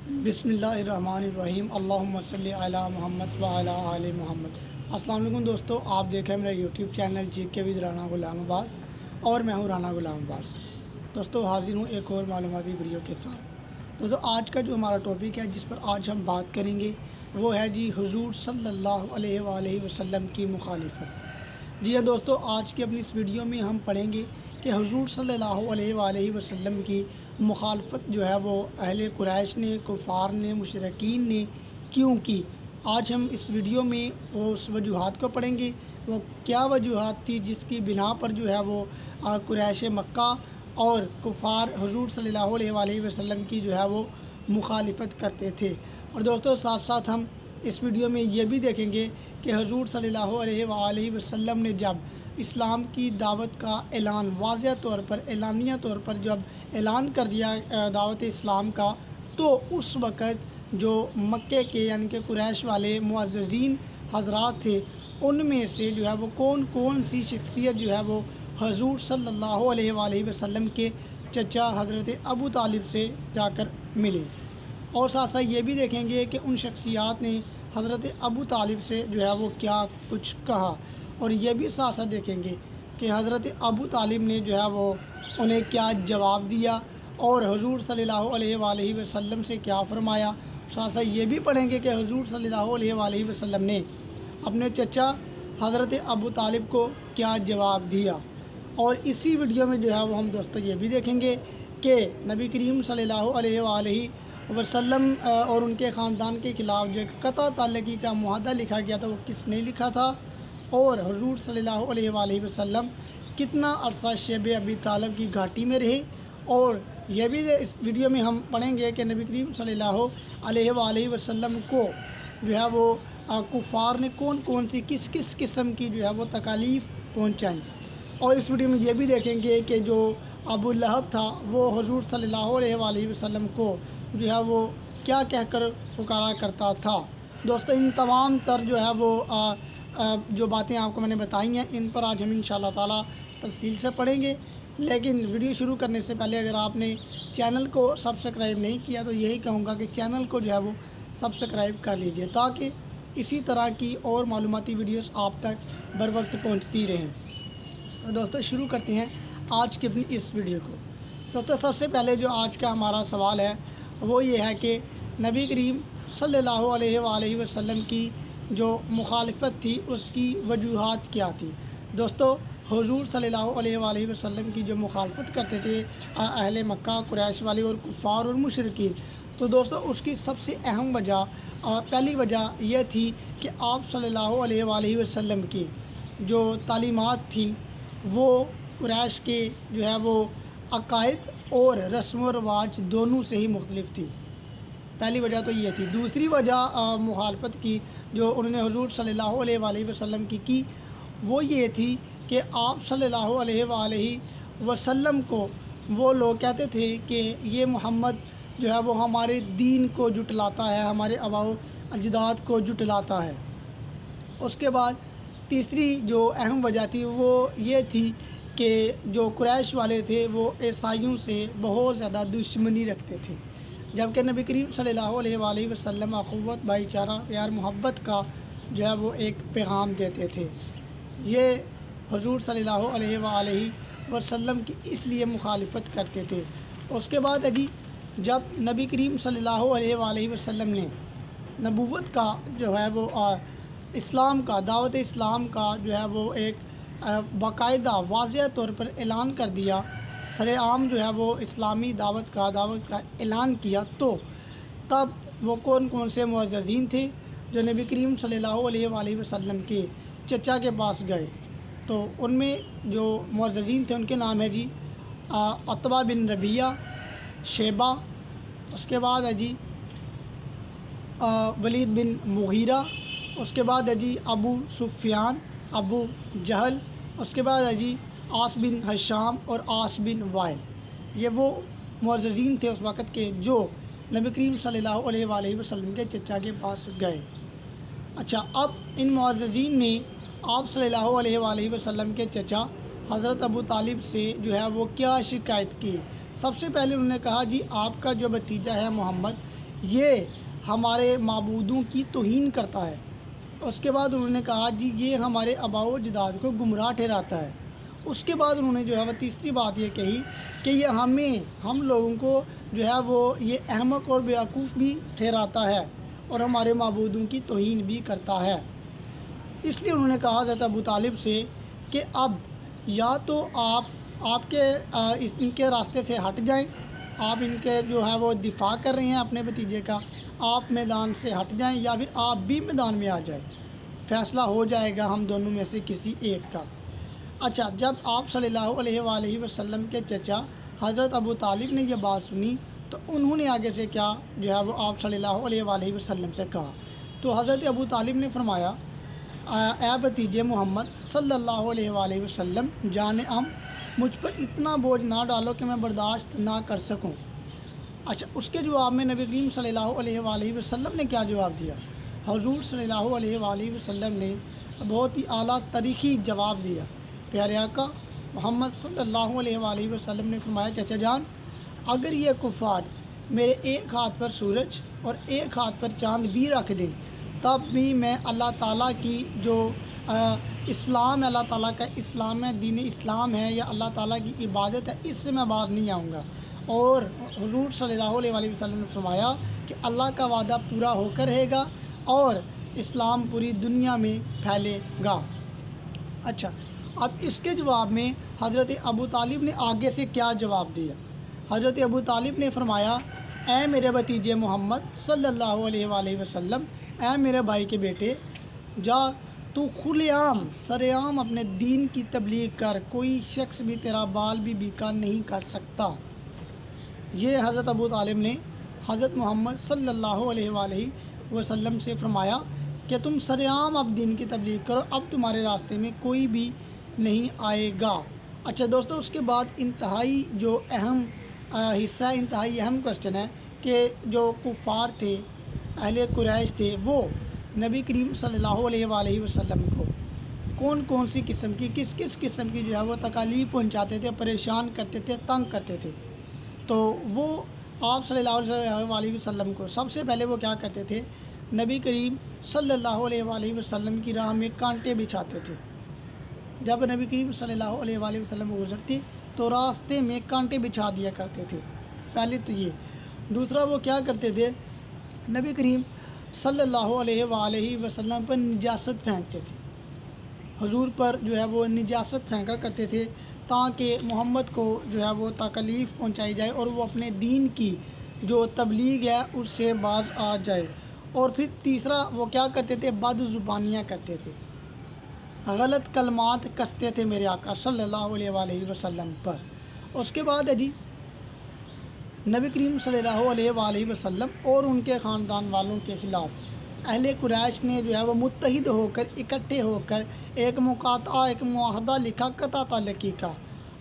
بسم اللہ الرحمن الرحیم اللہم صلی علی محمد وعلی آل محمد۔ السلام علیکم دوستو، آپ دیکھ رہے ہیں میرا یوٹیوب چینل جی کے ود رانا غلام عباس اور میں ہوں رانا غلام عباس۔ دوستو حاضر ہوں ایک اور معلوماتی ویڈیو کے ساتھ۔ دوستو آج کا جو ہمارا ٹاپک ہے جس پر آج ہم بات کریں گے وہ ہے حضور صلی اللہ علیہ وآلہ وسلم کی مخالفت۔ جی ہاں دوستو، آج کی اپنی اس ویڈیو میں ہم پڑھیں گے کہ حضور صلی اللہ علیہ وآلہ وسلم کی مخالفت جو ہے وہ اہل قریش نے، کفار نے، مشرکین نے کیوں کی۔ آج ہم اس ویڈیو میں وہ اس وجوہات کو پڑھیں گے، وہ کیا وجوہات تھی جس کی بنا پر جو ہے وہ قریش مکہ اور کفار حضور صلی اللہ علیہ وآلہ وسلم کی جو ہے وہ مخالفت کرتے تھے۔ اور دوستو ساتھ ساتھ ہم اس ویڈیو میں یہ بھی دیکھیں گے کہ حضور صلی اللہ علیہ وآلہ وسلم نے جب اسلام کی دعوت کا اعلان واضح طور پر، اعلانیہ طور پر جب اعلان کر دیا دعوت اسلام کا، تو اس وقت جو مکے کے یعنی کہ قریش والے معززین حضرات تھے، ان میں سے جو ہے وہ کون سی شخصیت جو ہے وہ حضور صلی اللہ علیہ وآلہ وسلم کے چچا حضرت ابو طالب سے جا کر ملے۔ اور ساتھ ساتھ یہ بھی دیکھیں گے کہ ان شخصیات نے حضرت ابو طالب سے جو ہے وہ کیا کچھ کہا، اور یہ بھی ساتھ ساتھ دیکھیں گے کہ حضرت ابو طالب نے جو ہے وہ انہیں کیا جواب دیا اور حضور صلی اللہ علیہ وآلہ وسلم سے کیا فرمایا۔ ساتھ ساتھ یہ بھی پڑھیں گے کہ حضور صلی اللہ علیہ وآلہ وسلم نے اپنے چچا حضرت ابو طالب کو کیا جواب دیا۔ اور اسی ویڈیو میں جو ہے وہ ہم دوستو یہ بھی دیکھیں گے کہ نبی کریم صلی اللہ علیہ وآلہ وسلم اور ان کے خاندان کے خلاف جو ایک قطع تعلقی کا معاہدہ لکھا گیا تھا وہ کس نے لکھا تھا، اور حضور صلی اللہ علیہ وآلہ وسلم کتنا عرصہ شیب ابی طالب کی گھاٹی میں رہے۔ اور یہ بھی اس ویڈیو میں ہم پڑھیں گے کہ نبی کریم صلی اللہ علیہ وآلہ وسلم کو جو ہے وہ کفار نے کون سی کس قسم کی جو ہے وہ تکالیف پہنچائیں۔ اور اس ویڈیو میں یہ بھی دیکھیں گے کہ جو ابو لہب تھا وہ حضور صلی اللہ علیہ وآلہ وسلم کو جو ہے وہ کیا کہہ کر پکارا کرتا تھا۔ دوستو ان تمام تر جو ہے وہ جو باتیں آپ کو میں نے بتائی ہیں، ان پر آج ہم انشاءاللہ تعالی تفصیل سے پڑھیں گے۔ لیکن ویڈیو شروع کرنے سے پہلے اگر آپ نے چینل کو سبسکرائب نہیں کیا تو یہی کہوں گا کہ چینل کو جو ہے وہ سبسکرائب کر لیجئے تاکہ اسی طرح کی اور معلوماتی ویڈیوز آپ تک بر وقت پہنچتی رہیں۔ تو دوستو شروع کرتے ہیں آج کی اپنی اس ویڈیو کو۔ دوستو سب سے پہلے جو آج کا ہمارا سوال ہے وہ یہ ہے کہ نبی کریم صلی اللہ علیہ وآلہ وسلم کی جو مخالفت تھی اس کی وجوہات کیا تھی۔ دوستو حضور صلی اللہ علیہ وآلہ وسلم کی جو مخالفت کرتے تھے اہل مکہ، قریش والے اور کفار اور مشرکین، تو دوستو اس کی سب سے اہم وجہ پہلی وجہ یہ تھی کہ آپ صلی اللہ علیہ وآلہ وسلم کی جو تعلیمات تھیں وہ قریش کے جو ہے وہ عقائد اور رسم و رواج دونوں سے ہی مختلف تھی۔ پہلی وجہ تو یہ تھی۔ دوسری وجہ مخالفت کی جو انہوں نے حضور صلی اللہ علیہ وآلہ وسلم کی وہ یہ تھی کہ آپ صلی اللہ علیہ وآلہ وسلم کو وہ لوگ کہتے تھے کہ یہ محمد جو ہے وہ ہمارے دین کو جھٹلاتا ہے، ہمارے آباء و اجداد کو جھٹلاتا ہے۔ اس کے بعد تیسری جو اہم وجہ تھی وہ یہ تھی کہ جو قریش والے تھے وہ عیسائیوں سے بہت زیادہ دشمنی رکھتے تھے، جبکہ نبی کریم صلی اللہ علیہ وآلہ وسلم اخوت، بھائی چارہ، پیار، محبت کا جو ہے وہ ایک پیغام دیتے تھے۔ یہ حضور صلی اللہ علیہ وآلہ وسلم کی اس لیے مخالفت کرتے تھے۔ اس کے بعد جب نبی کریم صلی اللہ علیہ وآلہ وسلم نے نبوت کا جو ہے وہ اسلام کا، دعوت اسلام کا جو ہے وہ ایک باقاعدہ واضح طور پر اعلان کر دیا، سر عام جو ہے وہ اسلامی دعوت کا اعلان کیا، تو تب وہ کون سے معززین تھے جو نبی کریم صلی اللہ علیہ وآلہ وسلم کے چچا کے پاس گئے۔ تو ان میں جو معززین تھے ان کے نام ہے عتبہ بن ربیعہ، شیبہ، اس کے بعد ولید بن مغیرہ، اس کے بعد ابو سفیان، ابو جہل، اس کے بعد عاص بن ہشام اور عاص بن وائل۔ یہ وہ معززین تھے اس وقت کے جو نبی کریم صلی اللہ علیہ وآلہ وسلم کے چچا کے پاس گئے۔ اچھا، اب ان معززین نے آپ صلی اللہ علیہ وآلہ وسلم کے چچا حضرت ابو طالب سے جو ہے وہ کیا شکایت کی۔ سب سے پہلے انہوں نے کہا آپ کا جو بھتیجا ہے محمد، یہ ہمارے معبودوں کی توہین کرتا ہے۔ اس کے بعد انہوں نے کہا جی یہ ہمارے آباء و اجداد کو گمراہ ٹھہراتا ہے۔ اس کے بعد انہوں نے جو ہے وہ تیسری بات یہ کہی کہ یہ ہم لوگوں کو جو ہے وہ یہ احمق اور بیوقوف بھی ٹھہراتا ہے اور ہمارے معبودوں کی توہین بھی کرتا ہے۔ اس لیے انہوں نے کہا حضرت ابو طالب سے کہ اب یا تو آپ کے ان کے راستے سے ہٹ جائیں، آپ ان کے جو ہے وہ دفاع کر رہے ہیں اپنے بھتیجے کا، آپ میدان سے ہٹ جائیں یا پھر آپ بھی میدان میں آ جائیں، فیصلہ ہو جائے گا ہم دونوں میں سے کسی ایک کا۔ اچھا، جب آپ صلی اللہ علیہ وآلہ وسلم کے چچا حضرت ابو طالب نے یہ بات سنی تو انہوں نے آگے سے کیا جو ہے وہ آپ صلی اللہ علیہ وآلہ وسلم سے کہا۔ تو حضرت ابو طالب نے فرمایا اے بھتیجے محمد صلی اللہ علیہ وآلہ وسلم، جان مجھ پر اتنا بوجھ نہ ڈالو کہ میں برداشت نہ کر سکوں۔ اچھا، اس کے جواب میں نبی کریم صلی اللہ علیہ وآلہ وسلم نے کیا جواب دیا؟ حضور صلی اللہ علیہ وآلہ وسلم نے بہت ہی اعلیٰ تاریخی جواب دیا۔ پیارے آقا محمد صلی اللہ علیہ وآلہ وسلم نے فرمایا چچا جان، اگر یہ کفار میرے ایک ہاتھ پر سورج اور ایک ہاتھ پر چاند بھی رکھ دیں تب بھی میں اللہ تعالیٰ کی جو اسلام ہے، اللہ تعالیٰ کا اسلام ہے، دین اسلام ہے یا اللہ تعالیٰ کی عبادت ہے، اس سے میں باز نہیں آؤں گا۔ اور حضور صلی اللہ علیہ وآلہ وسلم نے فرمایا کہ اللہ کا وعدہ پورا ہو کر رہے گا اور اسلام پوری دنیا میں پھیلے گا۔ اچھا، اب اس کے جواب میں حضرت ابو طالب نے آگے سے کیا جواب دیا؟ حضرت ابو طالب نے فرمایا اے میرے بھتیجے محمد صلی اللہ علیہ وآلہ وسلم، اے میرے بھائی کے بیٹے، جا تو کھلے عام سر عام اپنے دین کی تبلیغ کر، کوئی شخص بھی تیرا بال بھی بیکار نہیں کر سکتا۔ یہ حضرت ابو طالب نے حضرت محمد صلی اللہ علیہ وآلہ وسلم سے فرمایا کہ تم سر عام اب دین کی تبلیغ کرو، اب تمہارے راستے میں کوئی بھی نہیں آئے گا۔ اچھا دوستو، اس کے بعد انتہائی جو اہم حصہ، انتہائی اہم کوشچن ہے کہ جو کفار تھے، اہل قریش تھے، وہ نبی کریم صلی اللہ علیہ وآلہ وسلم کو کون سی قسم کی کس قسم کی جو ہے وہ تکالیف پہنچاتے تھے، پریشان کرتے تھے، تنگ کرتے تھے۔ تو وہ آپ صلی اللہ علیہ وآلہ وسلم کو سب سے پہلے وہ کیا کرتے تھے؟ نبی کریم صلی اللہ علیہ وآلہ وسلم کی راہ میں کانٹے بچھاتے تھے۔ جب نبی کریم صلی اللہ علیہ وآلہ وسلم گزرتے تو راستے میں کانٹے بچھا دیا کرتے تھے۔ پہلے تو یہ، دوسرا وہ کیا کرتے تھے؟ نبی کریم صلی اللہ علیہ وآلہ وسلم پر نجاست پھینکتے تھے، حضور پر جو ہے وہ نجاست پھینکا کرتے تھے تاکہ محمد کو جو ہے وہ تکلیف پہنچائی جائے اور وہ اپنے دین کی جو تبلیغ ہے اس سے باز آ جائے۔ اور پھر تیسرا وہ کیا کرتے تھے؟ بد زبانیاں کرتے تھے، غلط کلمات کستے تھے میرے آقا صلی اللہ علیہ وآلہ وسلم پر۔ اس کے بعد ہے جی نبی کریم صلی اللہ علیہ وآلہ وسلم اور ان کے خاندان والوں کے خلاف اہل قریش نے جو ہے وہ متحد ہو کر، اکٹھے ہو کر ایک مقاطعہ، ایک معاہدہ لکھا قطع تعلقی کا۔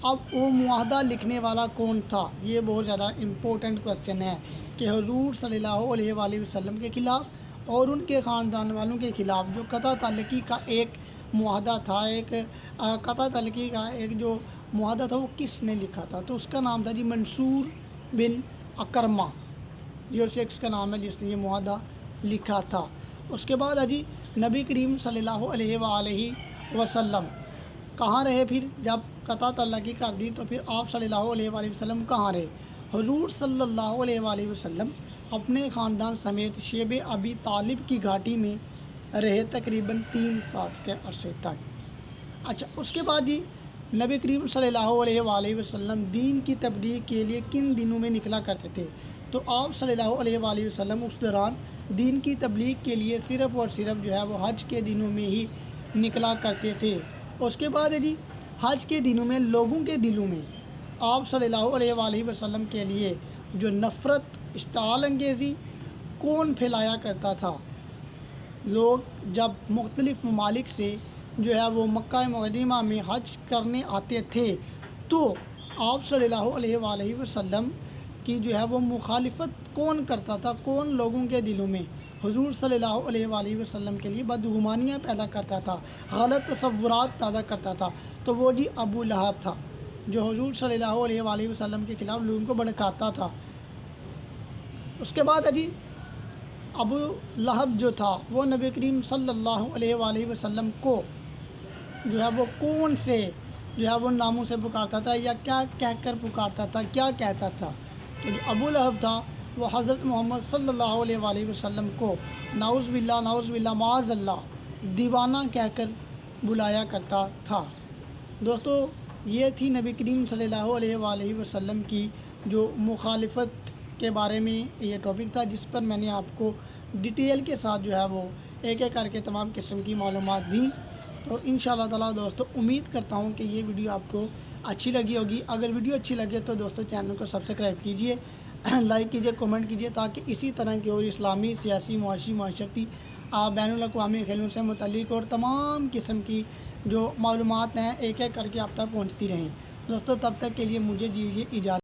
اب وہ معاہدہ لکھنے والا کون تھا؟ یہ بہت زیادہ امپورٹنٹ کوسچن ہے کہ حضور صلی اللہ علیہ وآلہ وسلم کے خلاف اور ان کے خاندان والوں کے خلاف جو قطع تعلقی کا ایک معاہدہ تھا، ایک قطع تعلقی کا ایک جو معاہدہ تھا، وہ کس نے لکھا تھا؟ تو اس کا نام تھا جی منصور بن اکرمہ، یہ شخص کا نام ہے جس نے یہ معاہدہ لکھا تھا۔ اس کے بعد جی نبی کریم صلی اللہ علیہ وآلہ وسلم کہاں رہے؟ پھر جب قطع تعلقی کر دی تو پھر آپ صلی اللہ علیہ وآلہ وسلم کہاں رہے؟ حضور صلی اللہ علیہ وآلہ وسلم اپنے خاندان سمیت شیب ابی طالب کی گھاٹی میں رہے تقریباً 3 سال کے عرصے تک۔ اچھا، اس کے بعد جی نبی کریم صلی اللہ علیہ وآلہ وسلم دین کی تبلیغ کے لیے کن دنوں میں نکلا کرتے تھے؟ تو آپ صلی اللہ علیہ وآلہ وسلم اس دوران دین کی تبلیغ کے لیے صرف اور صرف جو ہے وہ حج کے دنوں میں ہی نکلا کرتے تھے۔ اس کے بعد جی حج کے دنوں میں لوگوں کے دلوں میں آپ صلی اللہ علیہ وآلہ وسلم کے لیے جو نفرت، اشتعال انگیزی کون پھیلایا کرتا تھا؟ لوگ جب مختلف ممالک سے جو ہے وہ مکہ معظمہ میں حج کرنے آتے تھے تو آپ صلی اللہ علیہ وآلہ وسلم کی جو ہے وہ مخالفت کون کرتا تھا؟ کون لوگوں کے دلوں میں حضور صلی اللہ علیہ وآلہ وسلم کے لیے بدگمانیاں پیدا کرتا تھا، غلط تصورات پیدا کرتا تھا؟ تو وہ جی ابو لہب تھا، جو حضور صلی اللہ علیہ وآلہ وسلم کے خلاف لوگوں کو بھڑکاتا تھا۔ اس کے بعد ابھی ابو لہب جو تھا وہ نبی کریم صلی اللہ علیہ وآلہ وسلم کو جو ہے وہ کون سے جو ہے وہ ناموں سے پکارتا تھا یا کیا کہہ کر پکارتا تھا، کیا کہتا تھا؟ تو جو ابو لہب تھا وہ حضرت محمد صلی اللہ علیہ وآلہ وسلم کو نعوذ باللہ معاذ اللہ دیوانہ کہہ کر بلایا کرتا تھا۔ دوستو یہ تھی نبی کریم صلی اللہ علیہ وآلہ وسلم کی جو مخالفت کے بارے میں یہ ٹاپک تھا، جس پر میں نے آپ کو ڈیٹیل کے ساتھ جو ہے وہ ایک ایک کر کے تمام قسم کی معلومات دیں۔ تو انشاءاللہ تعالیٰ دوستو امید کرتا ہوں کہ یہ ویڈیو آپ کو اچھی لگی ہوگی۔ اگر ویڈیو اچھی لگے تو دوستو چینل کو سبسکرائب کیجئے، لائک کیجئے، کمنٹ کیجئے، تاکہ اسی طرح کی اور اسلامی، سیاسی، معاشی، معاشرتی، بین الاقوامی کھیلوں سے متعلق اور تمام قسم کی جو معلومات ہیں ایک ایک کر کے آپ تک پہنچتی رہیں۔ دوستو تب تک کے لیے مجھے دیجیے اجازت۔